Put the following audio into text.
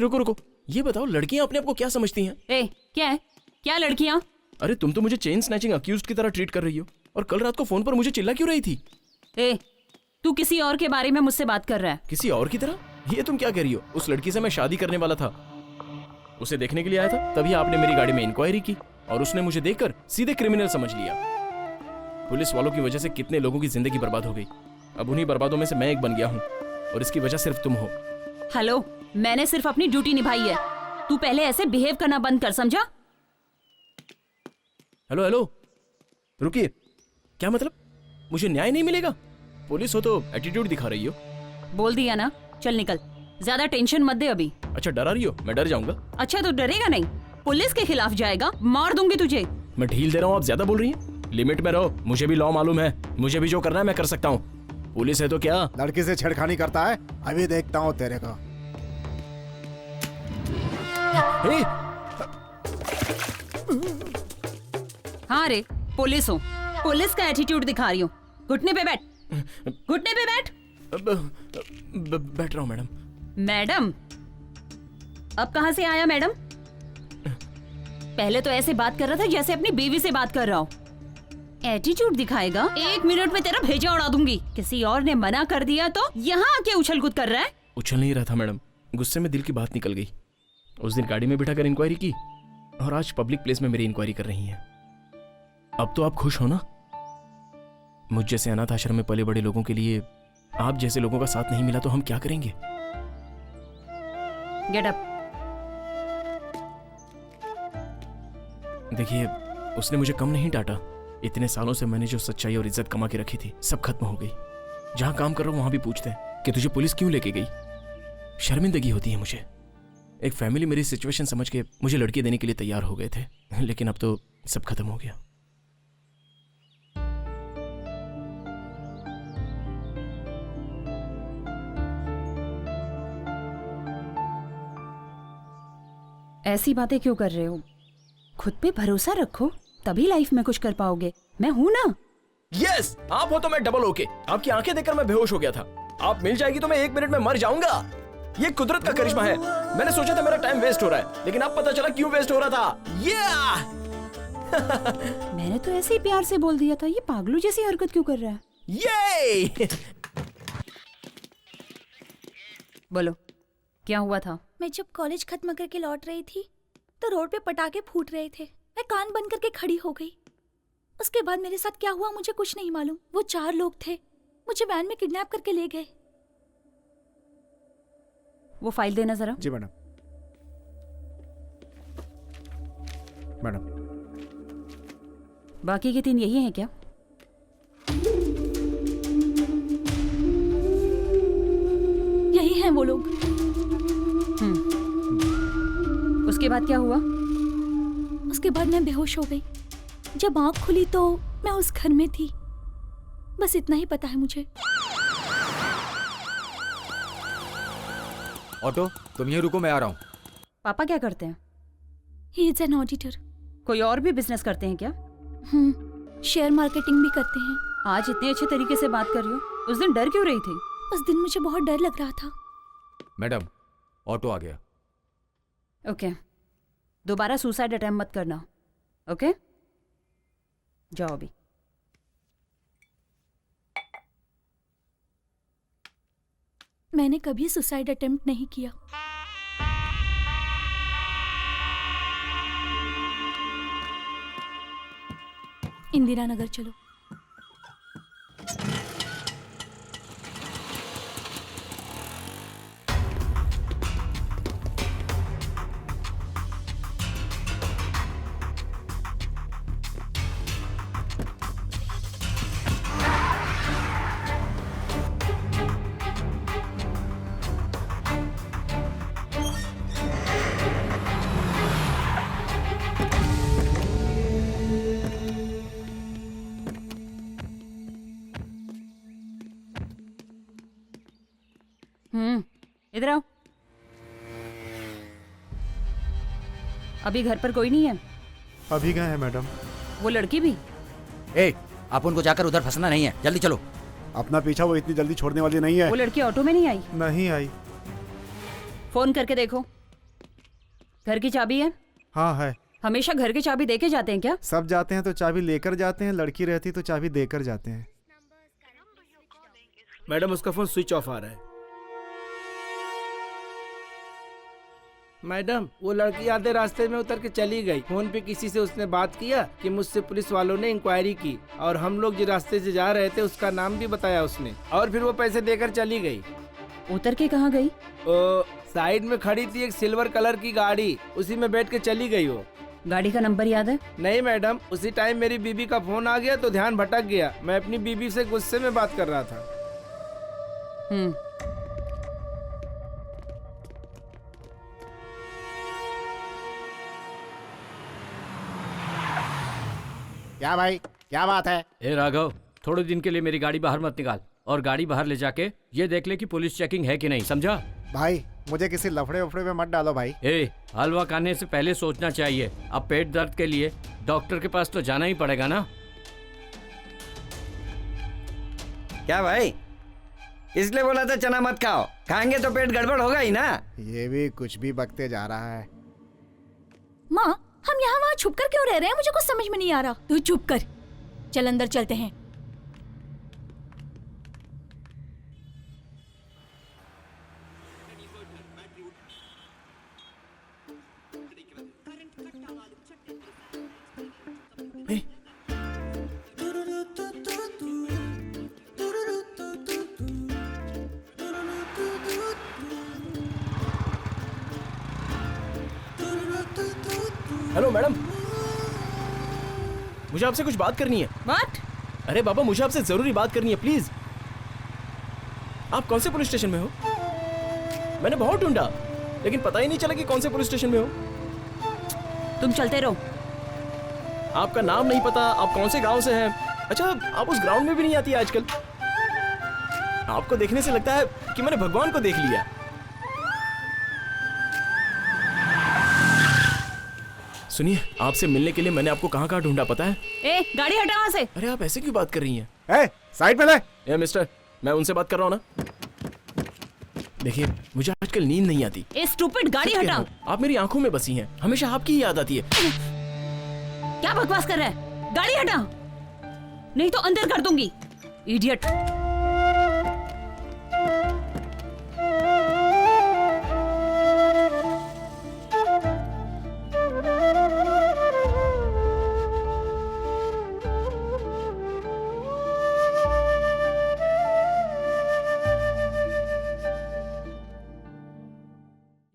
रुको रुको, ये बताओ लड़कियां अपने आप को क्या समझती हैं? ए, क्या है? क्या लड़कियां? अरे तुम तो मुझे चेन स्नैचिंग अक्यूज्ड की तरह ट्रीट कर रही हो, और कल रात को फोन पर मुझे चिल्ला क्यों रही थी? ए, तू किसी और के बारे में मुझसे बात कर रहा है? किसी और की तरह? ये तुम क्या कह रही हो? उस लड़की से मैं शादी करने वाला था, उसे देखने के लिए आया था, तभी आपने मेरी गाड़ी में इंक्वायरी की और उसने मुझे देखकर सीधे क्रिमिनल समझ लिया। पुलिस वालों की वजह से कितने लोगों की जिंदगी बर्बाद हो गई। अब उन्हीं बर्बादों में से मैं एक बन गया हूँ, और इसकी वजह सिर्फ तुम हो। हेलो, मैंने सिर्फ अपनी ड्यूटी निभाई है। तू पहले ऐसे बिहेव करना बंद कर, समझा? हेलो हेलो, रुकिए, क्या मतलब? मुझे न्याय नहीं मिलेगा? पुलिस हो तो एटीट्यूड दिखा रही हो। बोल दिया ना, चल निकल, ज्यादा टेंशन मत दे अभी। अच्छा, डरा रही हो? मैं डर जाऊंगा? अच्छा, तो डरेगा नहीं? पुलिस के खिलाफ जाएगा, मार दूंगी तुझे। मैं ढील दे रहा हूँ, आप ज्यादा बोल रही हैं। लिमिट में रहो, मुझे भी लॉ मालूम है, मुझे भी जो करना है मैं कर सकता हूँ। पुलिस है तो क्या? लड़की से छेड़खानी करता है, अभी देखता हूँ तेरे को। हाँ रे, पुलिस हूँ, पुलिस का एटीट्यूड दिखा रही हूँ। घुटने पे बैठ, घुटने पे बैठ। बैठ रहा हूँ मैडम। मैडम? अब कहाँ से आया मैडम? पहले तो ऐसे बात कर रहा था जैसे अपनी बीवी से बात कर रहा हो। एटीट्यूड दिखाएगा, 1 मिनट में तेरा भेजा उड़ा दूंगी। किसी और ने मना कर दिया तो यहाँ आके उछल कूद कर रहा है। उछल नहीं रहा था मैडम, गुस्से में दिल की बात निकल गई। उस दिन गाड़ी में बिठाकर इंक्वायरी की, और आज पब्लिक प्लेस में मेरी इंक्वायरी कर रही हैं। अब तो आप खुश हो ना? मुझ जैसे अनाथ आश्रम में पले बड़े लोगों के लिए आप जैसे लोगों का साथ नहीं मिला तो हम क्या करेंगे? Get up. देखिए, उसने मुझे कम नहीं डांटा। इतने सालों से मैंने जो सच्चाई और इज्जत कमा के रखी थी, सब खत्म हो गई। जहां काम कर रहा हूं वहां भी पूछते हैं कि तुझे पुलिस क्यों लेके गई। शर्मिंदगी होती है मुझे। एक फैमिली मेरी सिचुएशन समझ के मुझे लड़की देने के लिए तैयार हो गए थे, लेकिन अब तो सब खत्म हो गया। ऐसी बातें क्यों कर रहे हो? खुद पे भरोसा रखो, तभी लाइफ में कुछ कर पाओगे। मैं हूं ना। यस, आप हो तो मैं डबल ओके। आपकी आंखें देखकर मैं बेहोश हो गया था। आप मिल जाएगी तो मैं 1 मिनट में मर जाऊंगा। ये कुदरत का करिश्मा है। मैंने सोचा था मेरा टाइम वेस्ट हो रहा है, लेकिन अब पता चला क्यों वेस्ट हो रहा था। मैंने तो ऐसे ही प्यार से बोल दिया था। ये पागलों जैसी हरकत क्यों कर रहा है? ये बोलो, क्या हुआ था? मैं जब कॉलेज खत्म करके लौट रही थी तो रोड पे पटाखे फूट रहे थे। मैं कान बंद करके खड़ी हो गई। उसके बाद मेरे साथ क्या हुआ मुझे कुछ नहीं मालूम। वो 4 लोग थे, मुझे वैन में किडनैप करके ले गए। वो फाइल देना जरा। जी मैडम। मैडम, बाकी के 3 यही हैं क्या? यही हैं वो लोग। उसके बाद क्या हुआ? उसके बाद मैं बेहोश हो गई। जब आंख खुली तो मैं उस घर में थी। बस इतना ही पता है मुझे। ऑटो, तुम यहीं रुको, मैं आ रहा हूँ। पापा क्या करते हैं? He is an auditor. कोई और भी बिजनेस करते हैं क्या? शेयर मार्केटिंग भी करते हैं। आज इतने अच्छे तरीके से बात कर रही हो, उस दिन डर क्यों रही थी? उस दिन मुझे बहुत डर लग रहा था। मैडम, ऑटो आ गया। ओके, दोबारा सुसाइड अटेम्प्ट मत करना। ओके, जाओ अभी। मैंने कभी सुसाइड अटेम्प्ट नहीं किया। इंदिरा नगर चलो। इधर आओ। अभी घर पर कोई नहीं है? अभी गए हैं मैडम। वो लड़की भी? ए, आप उनको जाकर उधर फंसना नहीं है, जल्दी चलो। अपना पीछा वो इतनी जल्दी छोड़ने वाली नहीं है। वो लड़की ऑटो में नहीं आई? नहीं आई। फोन करके देखो। घर की चाबी है? हाँ है। हमेशा घर की चाबी देके जाते हैं क्या? सब जाते हैं तो चाबी लेकर जाते हैं, लड़की रहती तो चाबी देकर जाते हैं। मैडम उसका फोन स्विच ऑफ आ रहा है। मैडम वो लड़की आधे रास्ते में उतर के चली गई। फोन पे किसी से उसने बात किया कि मुझसे पुलिस वालों ने इंक्वायरी की और हम लोग जिस रास्ते से जा रहे थे उसका नाम भी बताया उसने, और फिर वो पैसे देकर चली गई। उतर के कहाँ गई? साइड में खड़ी थी एक सिल्वर कलर की गाड़ी, उसी में बैठ के चली गई वो। गाड़ी का नंबर याद है? नहीं मैडम, उसी टाइम मेरी बीबी का फोन आ गया तो ध्यान भटक गया। मैं अपनी बीबी से गुस्से में बात कर रहा था। क्या भाई, क्या बात है? ए राघव, थोड़े दिन के लिए मेरी गाड़ी बाहर मत निकाल, और गाड़ी बाहर ले जाके ये देख ले कि पुलिस चेकिंग है कि नहीं, समझा? भाई मुझे किसी लफड़े वफड़े में मत डालो भाई। ए, हलवा खाने से पहले सोचना चाहिए। अब पेट दर्द के लिए डॉक्टर के पास तो जाना ही पड़ेगा ना। क्या भाई, इसलिए बोला था चना मत खाओ, खाएंगे तो पेट गड़बड़ होगा ही ना। ये भी कुछ भी बकते जा रहा है। माँ, हम यहाँ वहाँ छुप कर क्यों रह रहे हैं? मुझे कुछ समझ में नहीं आ रहा। तू चुप कर, चल अंदर चलते हैं। ए, हेलो मैडम, मुझे आपसे कुछ बात करनी है। व्हाट? अरे बाबा, मुझे आपसे जरूरी बात करनी है, प्लीज। आप कौन से पुलिस स्टेशन में हो? मैंने बहुत ढूंढा लेकिन पता ही नहीं चला कि कौन से पुलिस स्टेशन में हो। तुम चलते रहो। आपका नाम नहीं पता, आप कौन से गांव से हैं। अच्छा, आप उस ग्राउंड में भी नहीं आती आजकल। आपको देखने से लगता है कि मैंने भगवान को देख लिया। सुनिए, आपसे मिलने के लिए मैंने आपको कहाँ कहाँ ढूंढा पता है? ए, गाड़ी हटा वहाँ से। अरे आप ऐसे क्यों बात कर रही हैं? ए, साइड में ले। ए मिस्टर, मैं उनसे बात कर रहा हूँ ना। देखिए, मुझे आजकल नींद नहीं आती। ए स्टूपिड, गाड़ी सच कह रहा हटा। हूँ, आप मेरी आंखों में बसी हैं, हमेशा आपकी ही याद आती है। क्या बकवास कर रहा है? गाड़ी हटा, नहीं तो अंदर कर दूंगी। इडियट।